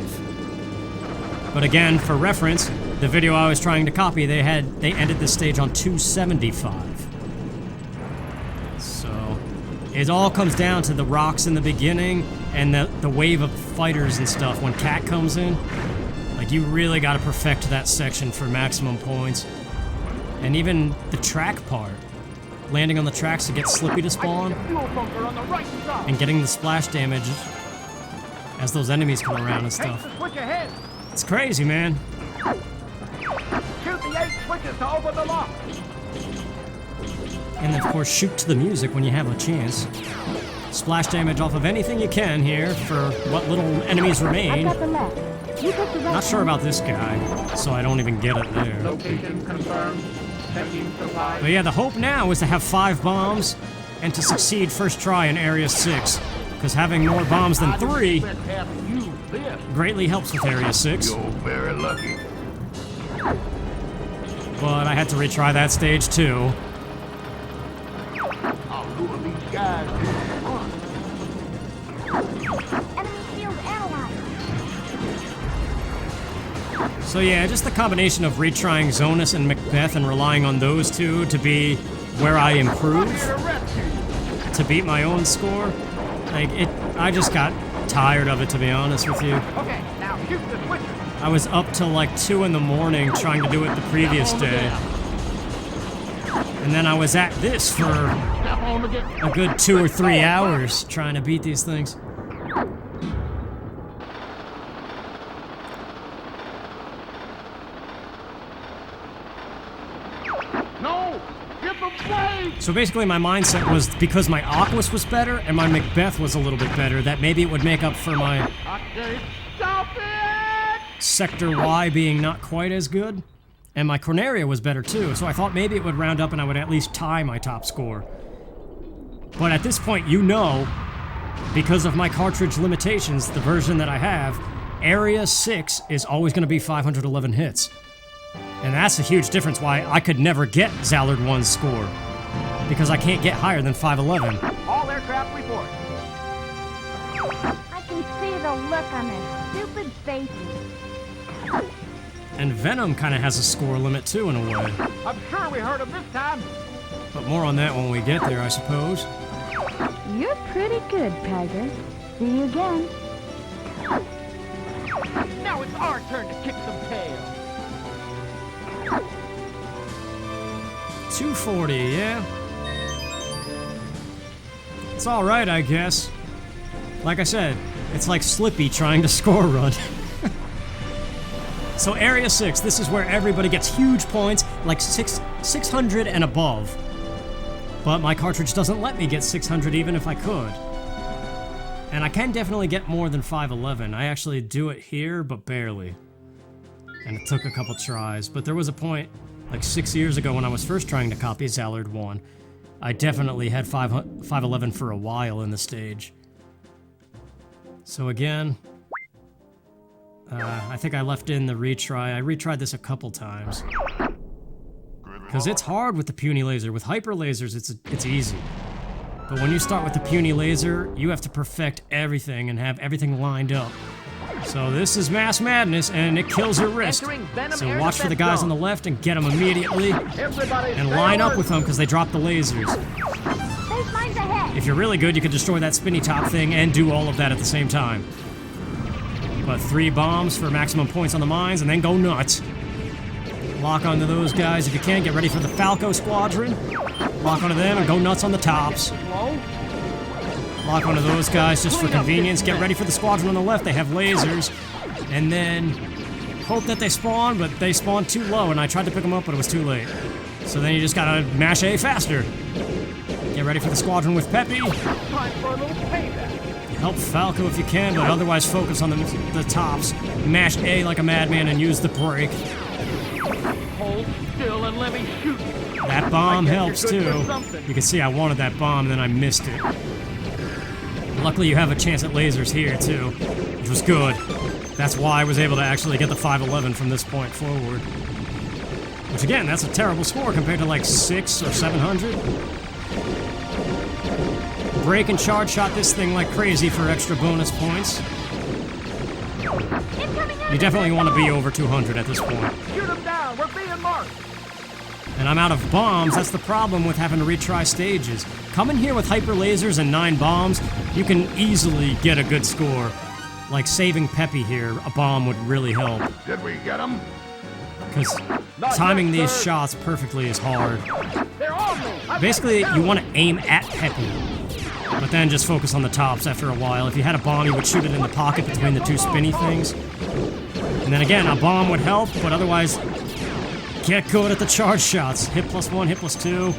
But again, for reference, the video I was trying to copy, they ended this stage on 275. So it all comes down to the rocks in the beginning and the wave of fighters and stuff when Cat comes in. Like, you really got to perfect that section for maximum points. And even the track part. Landing on the tracks to get Slippy to spawn. And getting the splash damage as those enemies come around and stuff. It's crazy, man. Shoot the 8 switches to open the lock. And of course, shoot to the music when you have a chance. Splash damage off of anything you can here for what little enemies I remain. got the left. You took the right. Not sure about this guy, so I don't even get it there. Location confirmed. Checking supply. But yeah, the hope now is to have 5 bombs and to succeed first try in Area 6. Because having more bombs than 3 greatly helps with Area 6. You're very lucky. But I had to retry that stage too. I'll lure these guys to the front. Enemy field analyzed. So yeah, just the combination of retrying Zonus and Macbeth and relying on those two to be where I improve to beat my own score. Like, I just got tired of it, to be honest with you. Okay, now shoot the switches. I was up till like 2 in the morning trying to do it the previous day. And then I was at this for a good 2 or 3 hours trying to beat these things. No! Get the blade! So basically my mindset was because my Aquas was better and my Macbeth was a little bit better, that maybe it would make up for my Okay, stop it! Sector Y being not quite as good. And my Corneria was better too, so I thought maybe it would round up and I would at least tie my top score. But at this point, you know, because of my cartridge limitations, the version that I have, Area 6 is always going to be 511 hits. And that's a huge difference why I could never get Zallard 1's score. Because I can't get higher than 511. All aircraft report. I can see the look on their stupid faces. And Venom kind of has a score limit too, in a way. I'm sure we heard him this time. But more on that when we get there, I suppose. You're pretty good, Tiger. See you again. Now it's our turn to kick some tail. 240, yeah? It's alright, I guess. Like I said, it's like Slippy trying to score run. So Area 6, this is where everybody gets huge points, like 600 and above. But my cartridge doesn't let me get 600 even if I could. And I can definitely get more than 511. I actually do it here, but barely. And it took a couple tries, but there was a point, like 6 years ago when I was first trying to copy Zallard 1, I definitely had 511 for a while in the stage. So again, I think I left in the retry. I retried this a couple times. Because it's hard with the puny laser. With hyper lasers, it's easy. But when you start with the puny laser, you have to perfect everything and have everything lined up. So this is mass madness, and it kills your wrist. Entering Venom So watch for the guys on the left and get them immediately. Everybody And stay line up alert. with them because they drop the lasers. Those mines ahead. If you're really good, you can destroy that spinny top thing and do all of that at the same time. But 3 bombs for maximum points on the mines, and then go nuts. Lock onto those guys if you can. Get ready for the Falco Squadron. Lock onto them and go nuts on the tops. Lock onto those guys just for convenience. Get ready for the squadron on the left. They have lasers. And then hope that they spawn, but they spawned too low, and I tried to pick them up, but it was too late. So then you just gotta mash A faster. Get ready for the squadron with Peppy. Time for a little payback. Help Falco if you can, but otherwise focus on the tops. Mash A like a madman and use the brake. Hold still and let me shoot. That bomb I guess helps you're good too. for something. You can see I wanted that bomb and then I missed it. Luckily you have a chance at lasers here too, which was good. That's why I was able to actually get the 511 from this point forward. Which again, that's a terrible score compared to like 600 or 700. Break and charge shot this thing like crazy for extra bonus points. You definitely want to be over 200 at this point. Shoot him down. We're being marked. And I'm out of bombs. That's the problem with having to retry stages. Come in here with hyper lasers and 9 bombs, you can easily get a good score. Like saving Peppy here, a bomb would really help. Did we get him? Because Not timing yet, these sir. shots perfectly is hard. They're on me. I've Basically, got you them want to aim at Peppy. But then just focus on the tops after a while. If you had a bomb, you would shoot it in the pocket between the 2 spinny things. And then again, a bomb would help, but otherwise, get good at the charge shots. Hit +1, hit +2.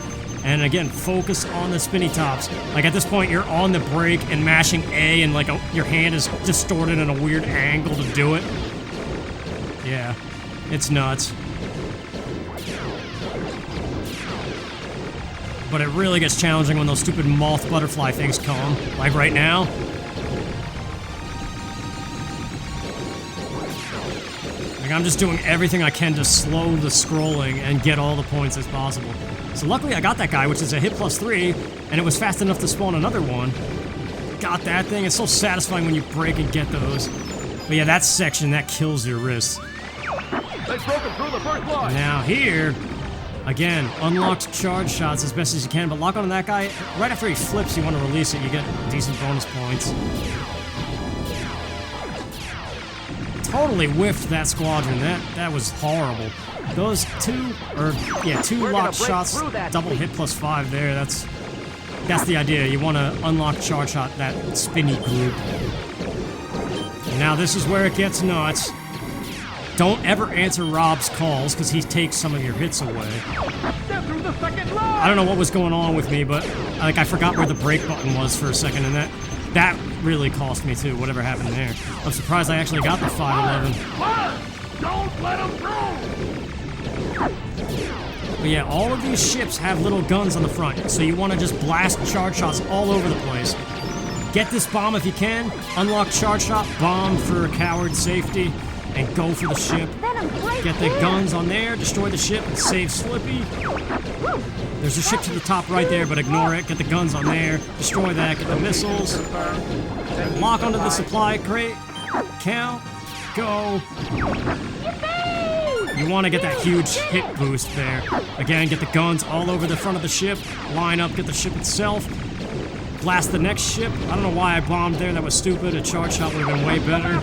And again, focus on the spinny tops. Like at this point, you're on the brake and mashing A, and like your hand is distorted in a weird angle to do it. Yeah, it's nuts. But it really gets challenging when those stupid moth butterfly things come. Like right now. Like I'm just doing everything I can to slow the scrolling and get all the points as possible. So luckily I got that guy, which is a hit +3, and it was fast enough to spawn another one. Got that thing. It's so satisfying when you break and get those. But yeah, that section, that kills your wrists. They've broken through the first line. Now here, again, unlocked charge shots as best as you can, but lock onto that guy. Right after he flips, you want to release it, you get decent bonus points. totally whiffed that squadron. That was horrible. Those two locked shots, double hit +5 there. That's the idea. You want to unlock charge shot, that spinny group. And now this is where it gets nuts. Don't ever answer Rob's calls because he takes some of your hits away. I don't know what was going on with me, but I forgot where the brake button was for a second, and that really cost me too. Whatever happened there. I'm surprised I actually got the 511. Don't let him through! But yeah, all of these ships have little guns on the front, so you want to just blast charge shots all over the place. Get this bomb if you can, unlock charge shot, bomb for coward safety, and go for the ship. Get the guns on there, destroy the ship, and save Slippy. There's a ship to the top right there, but ignore it. Get the guns on there, destroy that, get the missiles. Lock onto the supply crate, count, go. You want to get that huge hit boost there. Again, get the guns all over the front of the ship, line up, get the ship itself, blast the next ship. I don't know why I bombed there, that was stupid. A charge shot would have been way better.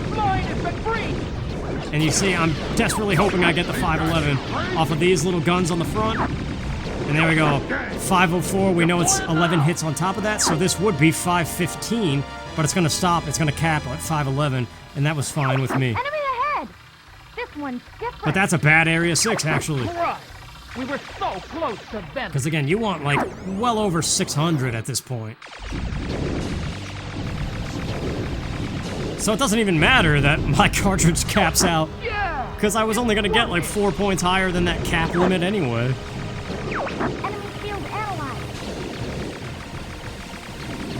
And you see, I'm desperately hoping I get the 511 off of these little guns on the front. And there we go, 504, we know it's 11 hits on top of that, so this would be 515, but it's going to stop, it's going to cap at 511, and that was fine with me. Enemy ahead! This one's different. But that's a bad Area 6, actually. We were so close to Venom. Because again, you want like well over 600 at this point. So it doesn't even matter that my cartridge caps out. Because I was only going to get like 4 points higher than that cap limit anyway. Enemy field analyzed.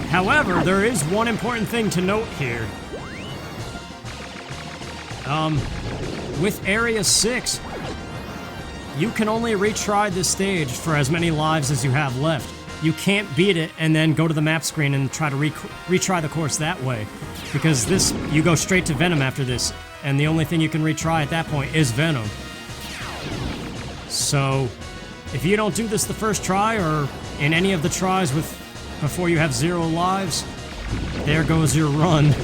However, there is one important thing to note here. With Area 6, you can only retry this stage for as many lives as you have left. You can't beat it and then go to the map screen and try to retry the course that way. Because you go straight to Venom after this, and the only thing you can retry at that point is Venom. So, if you don't do this the first try, or in any of the tries before you have 0 lives, there goes your run.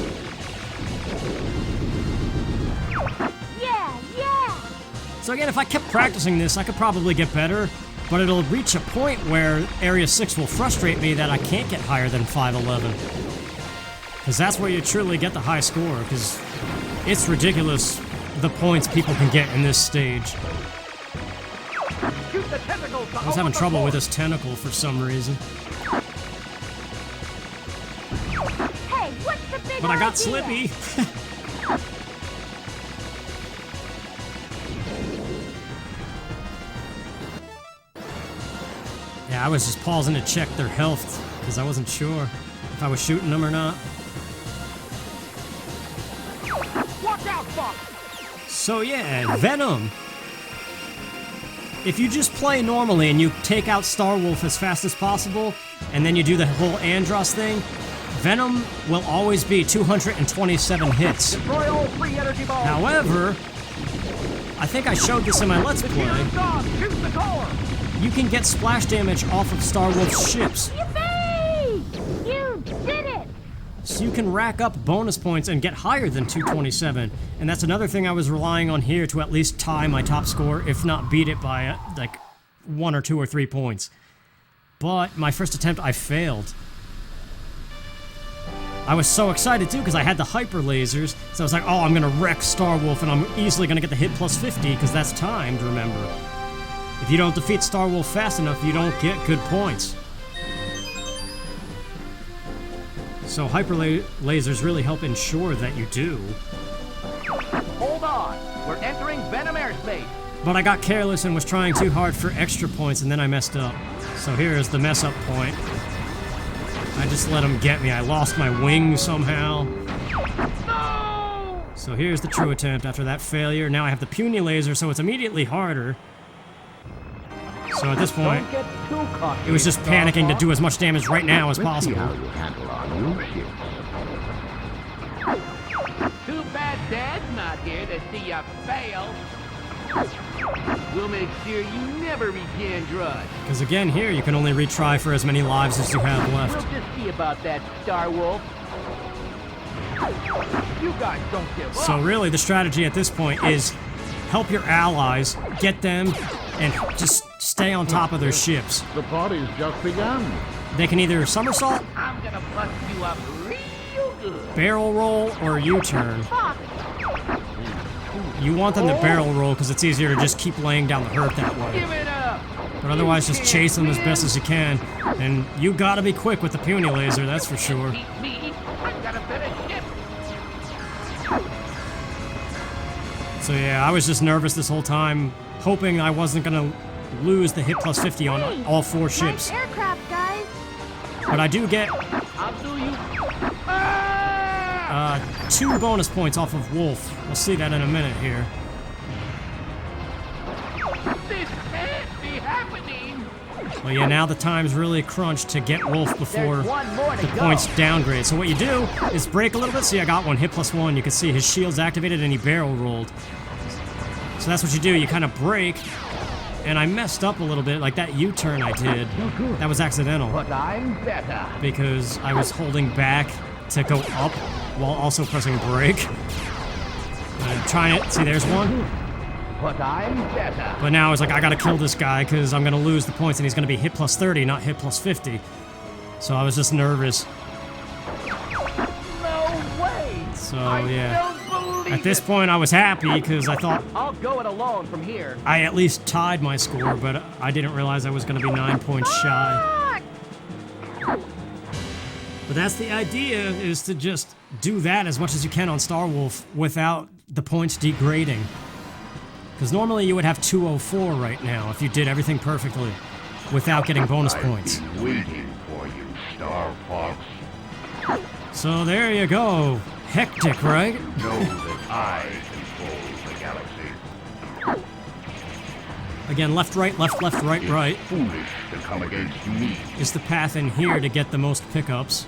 So again, if I kept practicing this, I could probably get better, but it'll reach a point where Area 6 will frustrate me that I can't get higher than 511. Because that's where you truly get the high score, because it's ridiculous the points people can get in this stage. I was having trouble with this tentacle for some reason. Hey, what's the big But I got idea? Slippy! Yeah, I was just pausing to check their health, because I wasn't sure if I was shooting them or not. Watch out, Fox! So yeah, Venom. If you just play normally and you take out Starwolf as fast as possible, and then you do the whole Andross thing, Venom will always be 227 hits. Destroy all 3 energy balls! However, I think I showed this in my Let's Play. Shoot the core! You can get splash damage off of Starwolf's ships. Yippee! You did it! So you can rack up bonus points and get higher than 227. And that's another thing I was relying on here to at least tie my top score, if not beat it by like 1 or 2 or 3 points. But my first attempt, I failed. I was so excited too because I had the hyper lasers, so I was like, oh, I'm gonna wreck Starwolf and I'm easily gonna get the hit plus 50 because that's timed, remember. If you don't defeat Starwolf fast enough, you don't get good points. So hyper lasers really help ensure that you do. Hold on, we're entering Venom Airspace. But I got careless and was trying too hard for extra points and then I messed up. So here's the mess up point. I just let him get me. I lost my wing somehow. No! So here's the true attempt after that failure. Now I have the puny laser, so it's immediately harder. So at this point, Don't get too cocky, it was just panicking to do as much damage right now as Let's see possible. how you handle our new ship. Too bad Dad's not here to see you fail. We'll make sure you never reach Andross. Because again, here you can only retry for as many lives as you have We'll left. just see about that, Starwolf. You guys don't give up. So really, the strategy at this point is help your allies, get them, and just stay on top of their ships. The party's just begun. They can either somersault, I'm gonna bust you up real good. barrel roll, or U-turn. You want them to barrel roll because it's easier to just keep laying down the hurt that way. Give it up. But otherwise, just chase them as best as you can. And you gotta be quick with the puny laser, that's for sure. Beat me. I've got a better ship. So yeah, I was just nervous this whole time, hoping I wasn't gonna lose the hit plus 50 on all 4 Nice ships. aircraft, guys. But I do get I'll do you. Ah! 2 bonus points off of Wolf. We'll see that in a minute here. This can't be happening. Well, yeah, now the time's really crunched to get Wolf before There's one more to the go. points downgrade. So what you do is break a little bit. See, I got 1 hit plus 1. You can see his shield's activated and he barrel rolled. So that's what you do. You kind of break. And I messed up a little bit, like that U-turn I did. That was accidental But I'm better. because I was holding back to go up while also pressing brake. Trying it. See, there's one. But I'm better. But now I was like, I gotta kill this guy because I'm gonna lose the points and he's gonna be hit plus 30, not hit plus 50. So I was just nervous. No way. So I yeah. don't believe At this it. point I was happy because I thought I'll go it alone from here. I at least tied my score, but I didn't realize I was gonna be 9 points shy. But that's the idea, is to just do that as much as you can on Star Wolf without the points degrading. Because normally you would have 204 right now if you did everything perfectly without getting bonus points. I've been waiting for you, Star Fox. So there you go. Hectic, right? Know that I control the galaxy. Again, left, right, left, left, right, right Foolish to come against me. is the path in here to get the most pickups.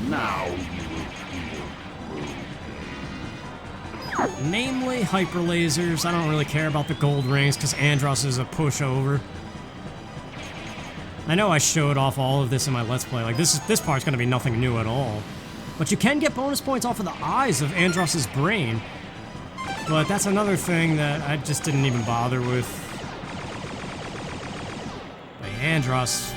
Now you will feel through. Namely, hyper lasers. I don't really care about the gold rings because Andross is a pushover. I know I showed off all of this in my Let's Play. Like, this part's gonna be nothing new at all. But you can get bonus points off of the eyes of Andross's brain. But that's another thing that I just didn't even bother with. Like, Andross,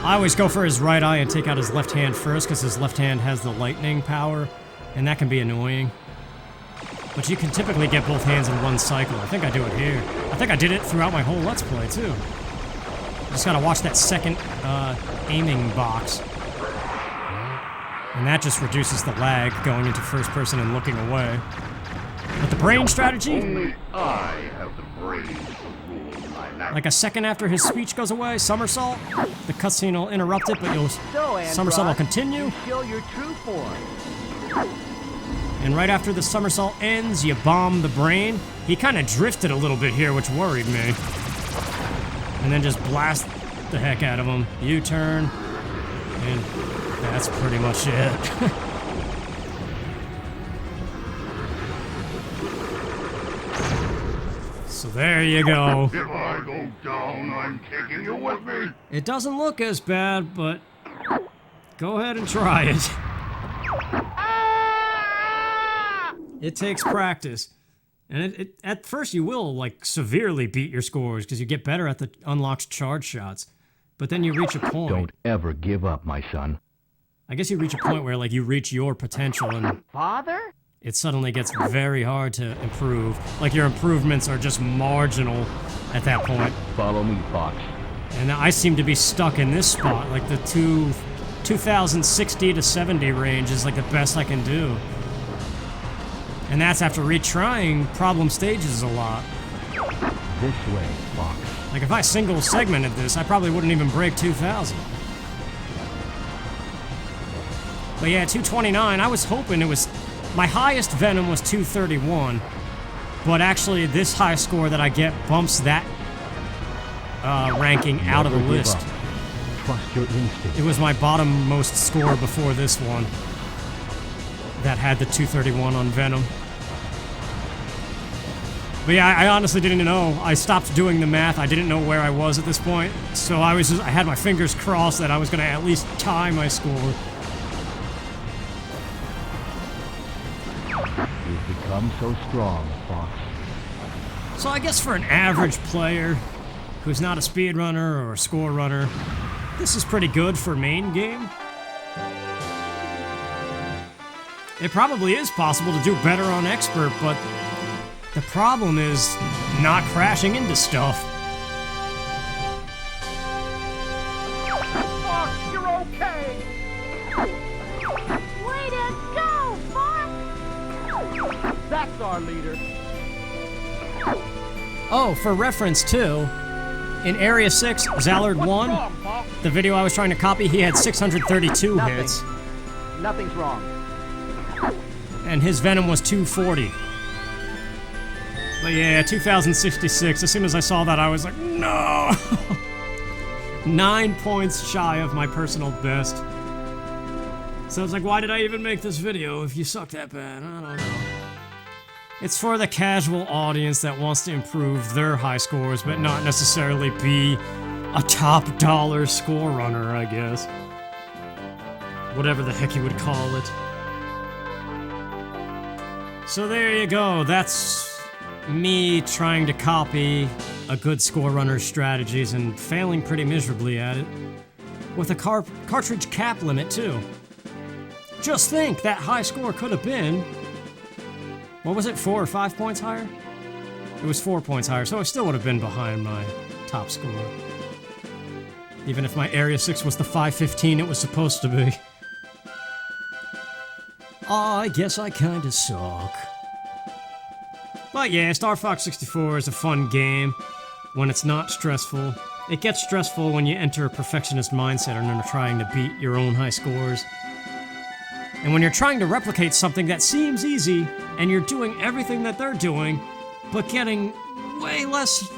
I always go for his right eye and take out his left hand first because his left hand has the lightning power, and that can be annoying. But you can typically get both hands in one cycle. I think I do it here. I think I did it throughout my whole Let's Play, too. Just gotta watch that second aiming box. And that just reduces the lag going into first person and looking away. But the brain strategy, Only I have the brains to rule my life. like a second after his speech goes away, somersault, the cutscene will interrupt it, but you'll So, Andross, somersault will continue. you show your true form. And right after the somersault ends, you bomb the brain. He kind of drifted a little bit here, which worried me. And then just blast the heck out of him. U-turn. And that's pretty much it. So there you go. If I go down, I'm taking you with me. It doesn't look as bad, but go ahead and try it. It takes practice. And at first you will, like, severely beat your scores because you get better at the unlocked charge shots. But then you reach a point. Don't ever give up, my son. I guess you reach a point where, like, you reach your potential and Father? it suddenly gets very hard to improve. Like, your improvements are just marginal at that point. Follow me, Fox. And I seem to be stuck in this spot. Like, the 2060 to 70 range is, like, the best I can do. And that's after retrying problem stages a lot. This way, Fox. Like, if I single segmented this, I probably wouldn't even break 2000. But yeah, 229, I was hoping it was... My highest Venom was 231, but actually this high score that I get bumps that ranking out of the Never give list. up. Trust your instinct. It was my bottom most score before this one that had the 231 on Venom. But yeah, I honestly didn't know. I stopped doing the math. I didn't know where I was at this point. So I had my fingers crossed that I was going to at least tie my score. Become so strong, Fox. So I guess for an average player who's not a speedrunner or a score runner, this is pretty good for main game. It probably is possible to do better on expert, but the problem is not crashing into stuff. Fox, you're okay! Way to go, Fox! That's our leader. Oh, for reference too, in Area 6, Zallard What's 1, wrong, Fox? the video I was trying to copy, he had 632 Nothing. hits, Nothing's wrong. and his Venom was 240. But yeah, 2066, as soon as I saw that, I was like, no! 9 points shy of my personal best. So I was like, why did I even make this video if you suck that bad? I don't know. It's for the casual audience that wants to improve their high scores, but not necessarily be a top dollar score runner, I guess. Whatever the heck you would call it. So there you go, that's me trying to copy a good score runner's strategies and failing pretty miserably at it. With a cartridge cap limit, too. Just think, that high score could have been... What was it, 4 or 5 points higher? It was 4 points higher, so I still would have been behind my top score. Even if my Area 6 was the 515 it was supposed to be. I guess I kinda suck. But yeah, Star Fox 64 is a fun game when it's not stressful. It gets stressful when you enter a perfectionist mindset and are trying to beat your own high scores. And when you're trying to replicate something that seems easy, and you're doing everything that they're doing, but getting way less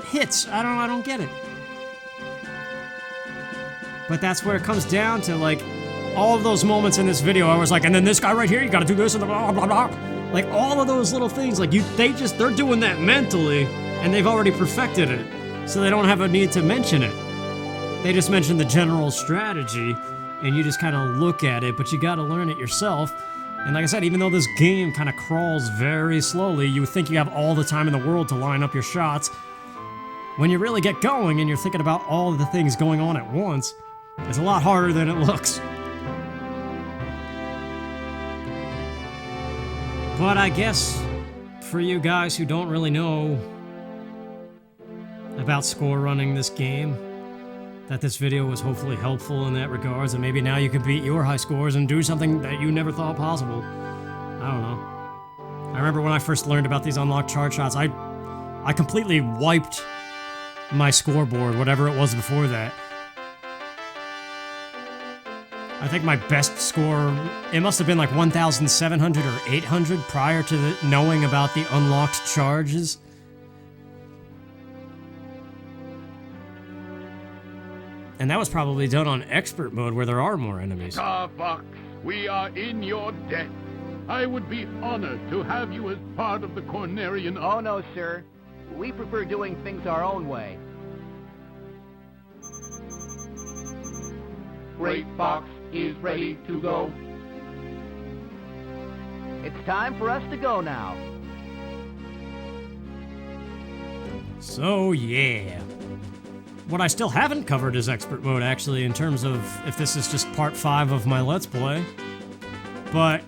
hits. I don't get it. But that's where it comes down to, like, all of those moments in this video, I was like, and then this guy right here, you gotta do this, and blah, blah, blah. Like, all of those little things, like, they're doing that mentally, and they've already perfected it, so they don't have a need to mention it. They just mention the general strategy, and you just kind of look at it, but you gotta learn it yourself. And like I said, even though this game kind of crawls very slowly, you think you have all the time in the world to line up your shots. When you really get going and you're thinking about all of the things going on at once, it's a lot harder than it looks. But I guess, for you guys who don't really know about score running this game, that this video was hopefully helpful in that regards, and maybe now you can beat your high scores and do something that you never thought possible. I don't know. I remember when I first learned about these unlocked charge shots, I completely wiped my scoreboard, whatever it was before that. I think my best score, it must have been like 1,700 or 800 prior to knowing about the unlocked charges. And that was probably done on expert mode where there are more enemies. Star Fox, we are in your debt. I would be honored to have you as part of the Cornerian... Oh, no, sir. We prefer doing things our own way. Great Fox is ready to go. It's time for us to go now. So, yeah. What I still haven't covered is expert mode, actually, in terms of if this is just part 5 of my Let's Play. But,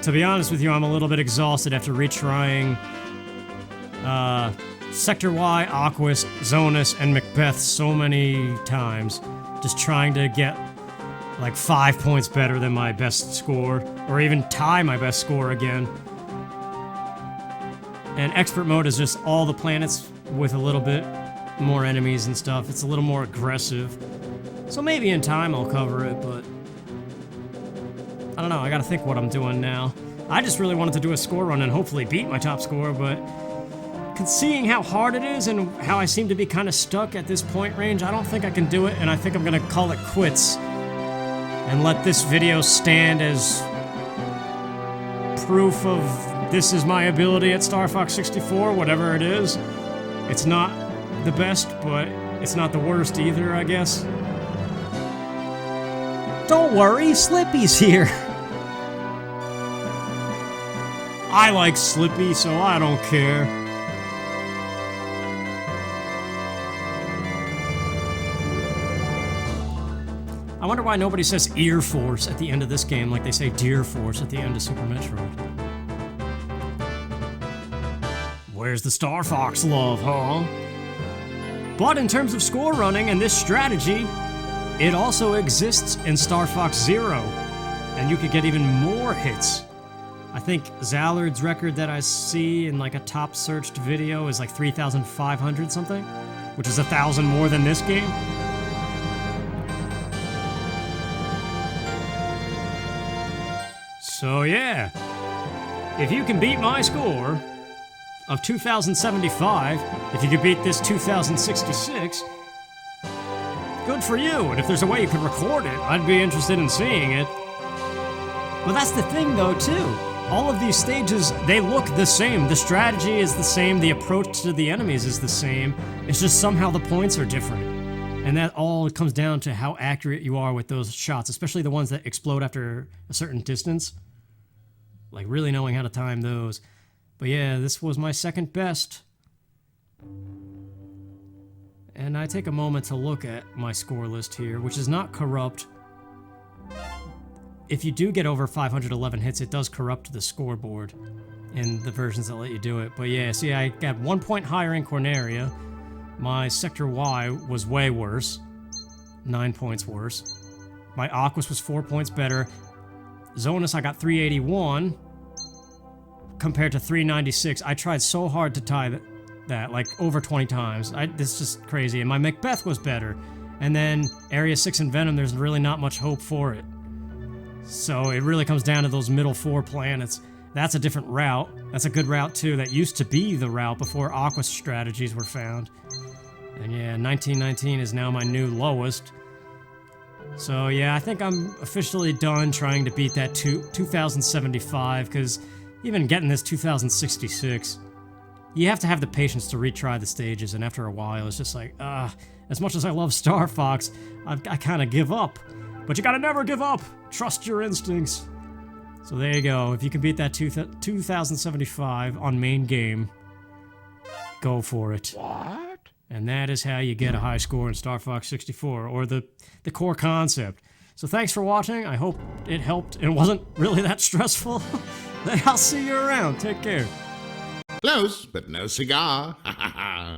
to be honest with you, I'm a little bit exhausted after retrying Sector Y, Aquas, Zonus, and Macbeth so many times. Just trying to get, like, 5 points better than my best score, or even tie my best score again. And expert mode is just all the planets with a little bit more enemies and stuff. It's a little more aggressive. So maybe in time I'll cover it, but I don't know, I gotta think what I'm doing now. I just really wanted to do a score run and hopefully beat my top score, but seeing how hard it is and how I seem to be kind of stuck at this point range, I don't think I can do it, and I think I'm gonna call it quits and let this video stand as proof of this is my ability at Star Fox 64, whatever it is. It's not the best, but it's not the worst either, I guess. Don't worry, Slippy's here. I like Slippy, so I don't care. I wonder why nobody says Ear Force at the end of this game like they say Deer Force at the end of Super Metroid. Where's the Star Fox love, huh? But in terms of score running and this strategy, it also exists in Star Fox Zero, and you could get even more hits. I think Zallard's record that I see in like a top searched video is like 3,500 something, which is 1,000 more than this game. So yeah, if you can beat my score of 2,075, if you could beat this 2,066, good for you. And if there's a way you could record it, I'd be interested in seeing it. But that's the thing though too. All of these stages, they look the same. The strategy is the same, the approach to the enemies is the same. It's just somehow the points are different. And that all comes down to how accurate you are with those shots, especially the ones that explode after a certain distance. Like really knowing how to time those. But yeah, this was my second best. And I take a moment to look at my score list here, which is not corrupt. If you do get over 511 hits, it does corrupt the scoreboard in the versions that let you do it. But yeah, see, I got 1 point higher in Corneria. My Sector Y was way worse. 9 points worse. My Aquas was 4 points better. Zonus, I got 381 compared to 396. I tried so hard to tie that like over 20 times. This is just crazy. And my Macbeth was better. And then Area 6 and Venom, there's really not much hope for it. So it really comes down to those middle 4 planets. That's a different route. That's a good route too. That used to be the route before Aquas strategies were found. And yeah, 1919 is now my new lowest. So yeah, I think I'm officially done trying to beat that 2075, because even getting this 2066, you have to have the patience to retry the stages, and after a while it's just like, as much as I love Star Fox, I kind of give up. But you gotta never give up! Trust your instincts! So there you go, if you can beat that 2075 on main game, go for it. What? And that is how you get a high score in Star Fox 64, or the core concept. So thanks for watching, I hope it helped and wasn't really that stressful. I'll see you around, take care. Close, but no cigar.